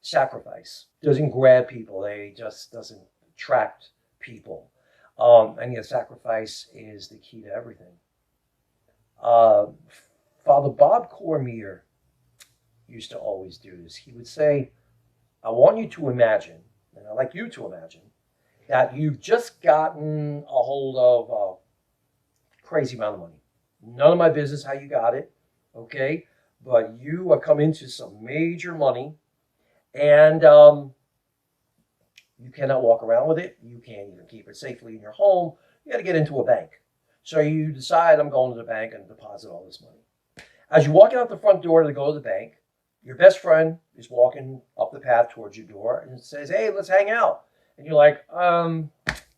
sacrifice. Doesn't grab people. They just doesn't attract people. And yet sacrifice is the key to everything. Uh, Father Bob Cormier used to always do this. He would say, I want you to imagine, and I'd like you to imagine, that you've just gotten a hold of a crazy amount of money. None of my business how you got it, okay? But you have come into some major money, and you cannot walk around with it. You can't even keep it safely in your home. You got to get into a bank. So you decide, I'm going to the bank and deposit all this money. As you walk out the front door to go to the bank, your best friend is walking up the path towards your door and says, hey, let's hang out. And you're like, got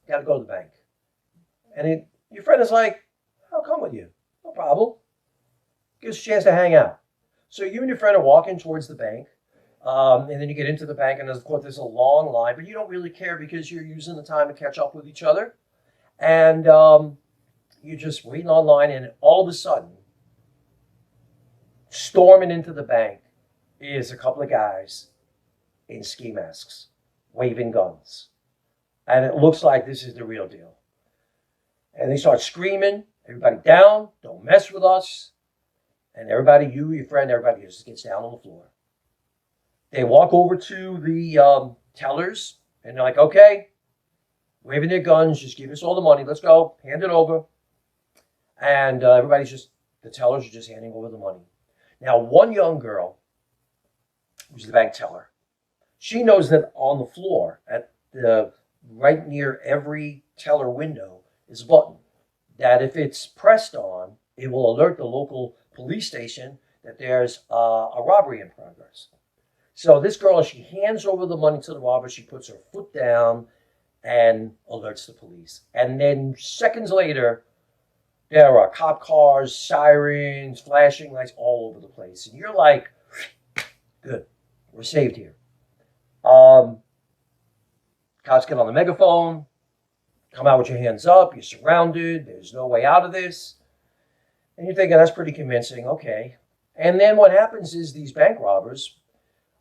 to go to the bank. And your friend is like, I'll come with you. No problem. Gives us a chance to hang out. So you and your friend are walking towards the bank. And then you get into the bank, and of course there's a long line, but you don't really care because you're using the time to catch up with each other. And you're just waiting online, and all of a sudden, storming into the bank is a couple of guys in ski masks, waving guns. And it looks like this is the real deal. And they start screaming, everybody down, don't mess with us. And everybody, you, your friend, everybody just gets down on the floor. They walk over to the tellers, and they're like, okay, waving their guns, just give us all the money, let's go, hand it over. And the tellers are just handing over the money. Now, one young girl, who's the bank teller, she knows that on the floor, right near every teller window, is a button that if it's pressed on, it will alert the local police station that there's a robbery in progress. So this girl, she hands over the money to the robber, she puts her foot down and alerts the police. And then seconds later, there are cop cars, sirens, flashing lights all over the place. And you're like, good, we're saved here. Cops get on the megaphone, come out with your hands up, you're surrounded, there's no way out of this. And you're thinking, that's pretty convincing, okay. And then what happens is these bank robbers,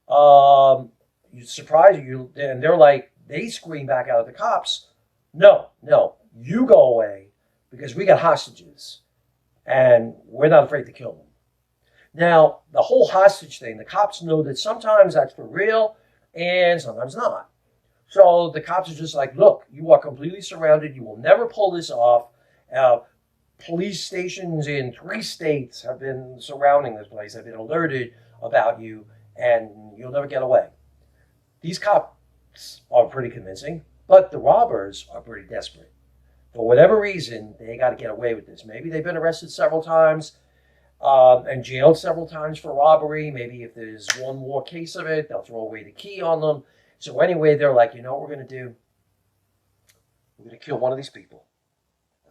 you surprise you, and they're like, they scream back out at the cops, no, you go away because we got hostages and we're not afraid to kill them. Now, the whole hostage thing, the cops know that sometimes that's for real and sometimes not. So the cops are just like, look, you are completely surrounded. You will never pull this off. Police stations in 3 states have been surrounding this place, have been alerted about you, and you'll never get away. These cops are pretty convincing, but the robbers are pretty desperate. For whatever reason, they got to get away with this. Maybe they've been arrested several times and jailed several times for robbery. Maybe if there's one more case of it, they'll throw away the key on them. So anyway, they're like, you know what we're going to do? We're going to kill one of these people,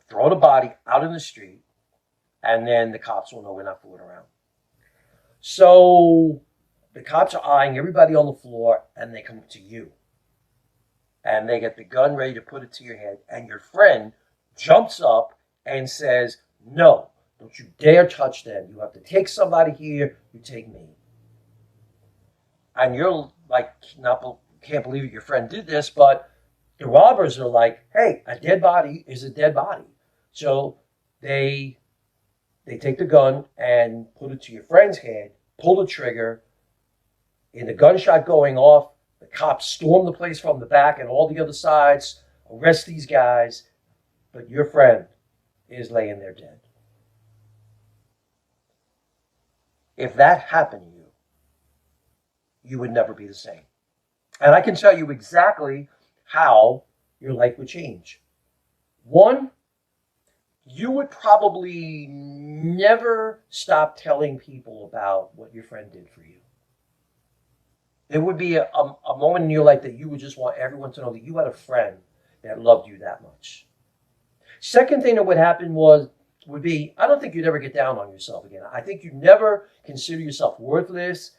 throw the body out in the street, and then the cops will know we're not fooling around. So the cops are eyeing everybody on the floor, and they come to you. And they get the gun ready to put it to your head, and your friend jumps up and says, no, don't you dare touch them. You have to take somebody here, you take me. And you're like, can't believe that your friend did this, but the robbers are like, hey, a dead body is a dead body. So they take the gun and put it to your friend's head, pull the trigger. In the gunshot going off, the cops storm the place from the back and all the other sides, arrest these guys, but your friend is laying there dead. If that happened to you, you would never be the same. And I can tell you exactly how your life would change. One, you would probably never stop telling people about what your friend did for you. There would be a moment in your life that you would just want everyone to know that you had a friend that loved you that much. Second thing that would happen would be, I don't think you'd ever get down on yourself again. I think you'd never consider yourself worthless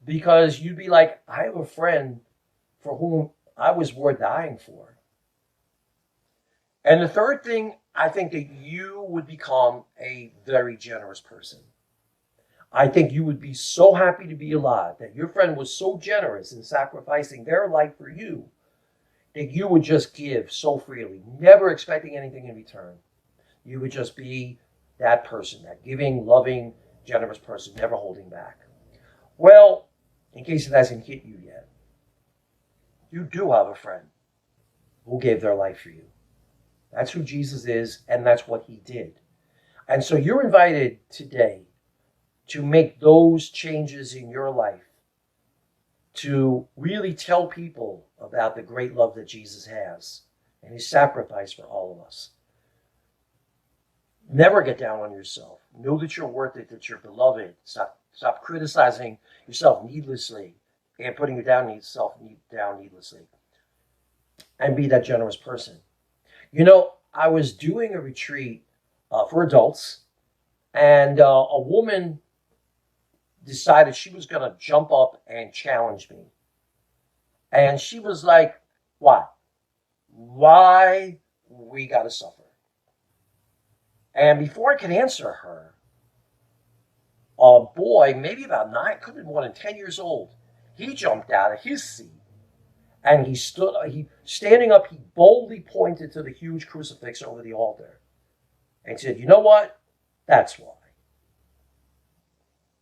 because you'd be like, I have a friend for whom I was worth dying for. And the third thing, I think that you would become a very generous person. I think you would be so happy to be alive, that your friend was so generous in sacrificing their life for you, that you would just give so freely, never expecting anything in return. You would just be that person, that giving, loving, generous person, never holding back. Well, in case it hasn't hit you yet, you do have a friend who gave their life for you. That's who Jesus is, and that's what he did. And so you're invited today to make those changes in your life, to really tell people about the great love that Jesus has and his sacrifice for all of us. Never get down on yourself. Know that you're worth it, that you're beloved. Stop criticizing yourself needlessly and putting yourself down needlessly. And be that generous person. You know, I was doing a retreat for adults, and a woman decided she was going to jump up and challenge me. And she was like, why? Why we got to suffer? And before I could answer her, a boy, maybe about 9, could have been more than 10 years old, he jumped out of his seat. And standing up, he boldly pointed to the huge crucifix over the altar and said, you know what? That's why.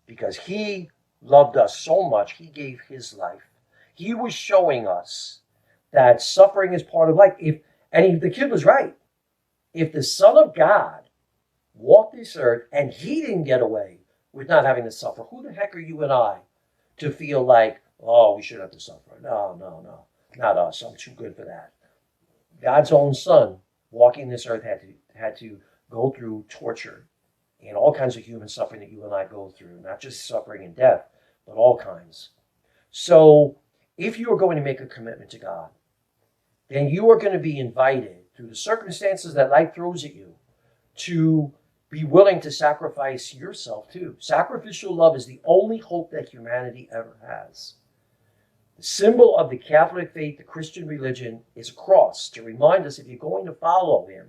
Because he loved us so much, he gave his life. He was showing us that suffering is part of life. The kid was right. If the Son of God walked this earth and he didn't get away with not having to suffer, who the heck are you and I to feel like, oh, we should have to suffer? No. Not us. I'm too good for that. God's own Son walking this earth had to go through torture and all kinds of human suffering that you and I go through, not just suffering and death, but all kinds. So if you are going to make a commitment to God, then you are going to be invited through the circumstances that life throws at you to be willing to sacrifice yourself too. Sacrificial love is the only hope that humanity ever has. The symbol of the Catholic faith, the Christian religion, is a cross to remind us if you're going to follow him,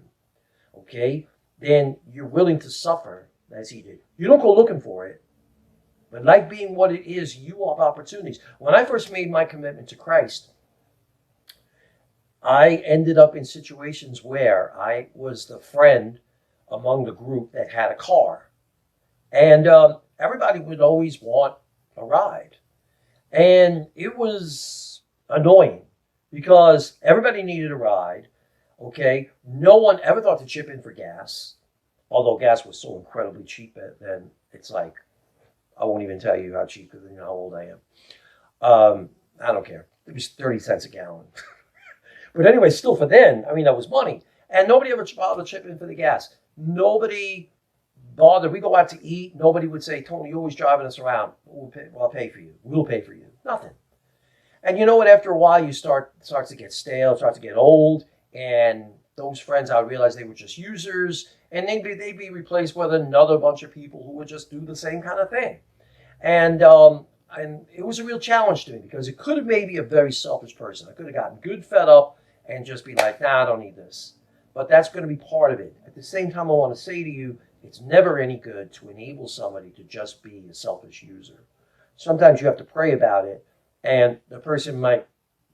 okay, then you're willing to suffer as he did. You don't go looking for it, but life being what it is, you have opportunities. When I first made my commitment to Christ, I ended up in situations where I was the friend among the group that had a car. And everybody would always want a ride. And it was annoying because everybody needed a ride, okay? No one ever thought to chip in for gas, although gas was so incredibly cheap then. It's like, I won't even tell you how cheap because you know how old I am. I don't care. It was 30 cents a gallon. But anyway, still for then, I mean, that was money. And nobody ever bothered to chip in for the gas. Nobody bothered. We go out to eat. Nobody would say, Tony, you're always driving us around. I'll pay for you. We'll pay for you. Nothing. And you know what? After a while, you starts to get stale, starts to get old. And those friends, I realized they were just users. And they'd be replaced with another bunch of people who would just do the same kind of thing. And it was a real challenge to me because it could have made me a very selfish person. I could have gotten good fed up and just be like, nah, I don't need this. But that's going to be part of it. At the same time, I want to say to you, it's never any good to enable somebody to just be a selfish user. Sometimes you have to pray about it, and the person might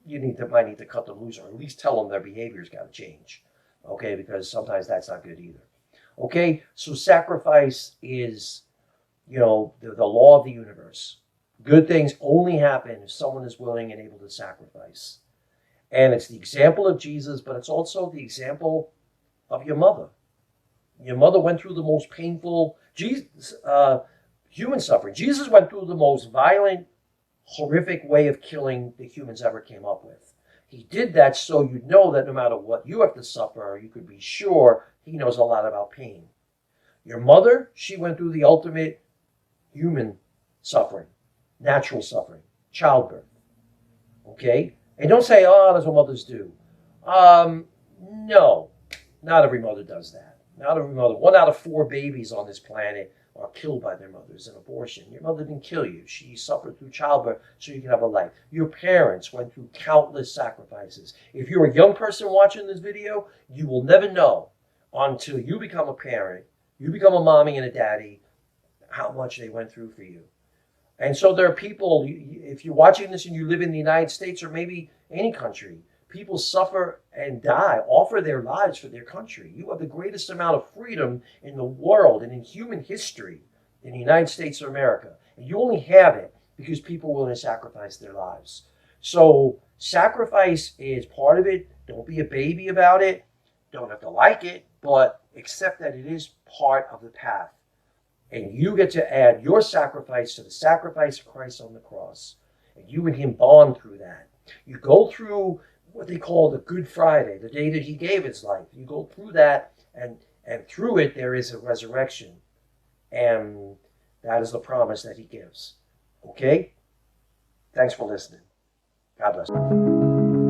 need to cut them loose, or at least tell them their behavior's got to change. Okay, because sometimes that's not good either. Okay, so sacrifice is, the law of the universe. Good things only happen if someone is willing and able to sacrifice. And it's the example of Jesus, but it's also the example of your mother. Your mother went through the most painful human suffering. Jesus went through the most violent, horrific way of killing that humans ever came up with. He did that so you know that no matter what you have to suffer, you could be sure he knows a lot about pain. Your mother, she went through the ultimate human suffering, natural suffering, childbirth. Okay? And don't say, oh, that's what mothers do. No, not every mother does that. Not every mother. 1 out of 4 babies on this planet are killed by their mothers in abortion. Your mother didn't kill you. She suffered through childbirth so you can have a life. Your parents went through countless sacrifices. If you're a young person watching this video, you will never know until you become a parent, you become a mommy and a daddy, how much they went through for you. And so there are people, if you're watching this and you live in the United States or maybe any country, people suffer and die, offer their lives for their country. You have the greatest amount of freedom in the world and in human history in the United States of America. And you only have it because people are willing to sacrifice their lives. So sacrifice is part of it. Don't be a baby about it. Don't have to like it, but accept that it is part of the path. And you get to add your sacrifice to the sacrifice of Christ on the cross. And you and him bond through that. You go through what they call the Good Friday, the day that he gave his life. You go through that, and through it there is a resurrection. And that is the promise that he gives. Okay? Thanks for listening. God bless you.